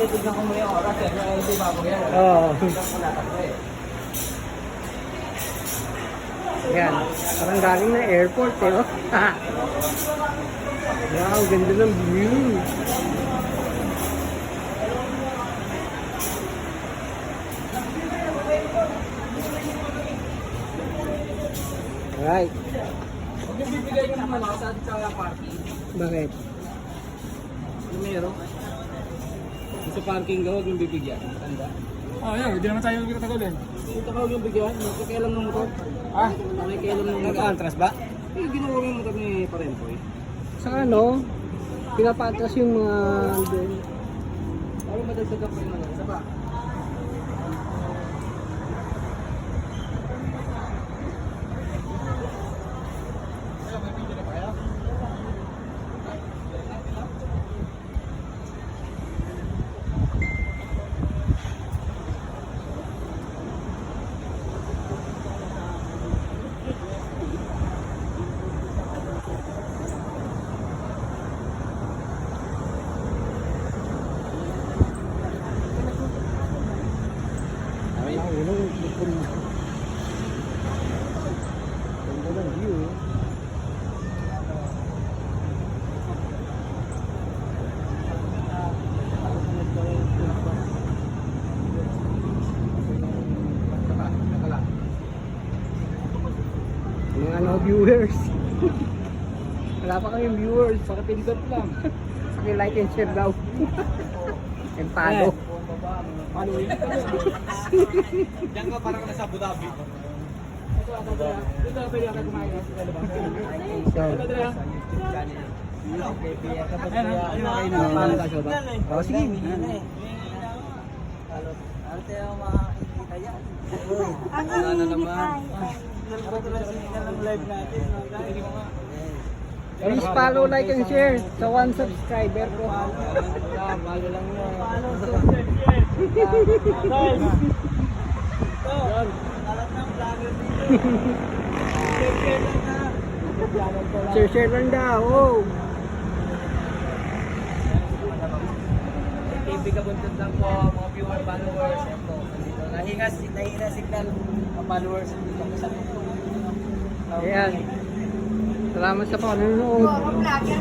tignan ko muna yung oras eh. Hindi bago yan. Oo. Tignan ko natakbo eh. Yan. Parang galing na airport eh. Oh. Wow, ganda ng view. Alright. Huwag yung bibigay ko naman ako sa parking. Bakit? Yung meron. Sa parking ka, huwag yung bibigyan. Tanda. Yun, hindi naman tayo nagtatagalin. Dito ka huwag yung bigyan. Nakikialam ng motor. Nakikialam ng motor. Nag-antras ba? Ginawa ko yung motor ni Parempoy. Sa ano, pinapatras yung mga... Parang madagdagan pa yung ano. Isa pa. Ganda ng view. Mga ano viewers. Wala pa kayong viewers. Pakipindot lang. Paki-like and share daw. And follow. Paano yun? Diyan ka parang nasa Abu Dhabi. Dito pwede ka kumain sa labas. So, oh, sige. Arte ang makakita yan. Ano naman? Live natin. Please follow, like, and share sa 1 subscriber ko. Follow lang yan. Share lang daw. Oh. TV Kabuntot lang po, mga viewer, followers. Ito, nandito. Nahina signal mga followers dito. Ayan. Salamat sa panonood. Oo, vlogger.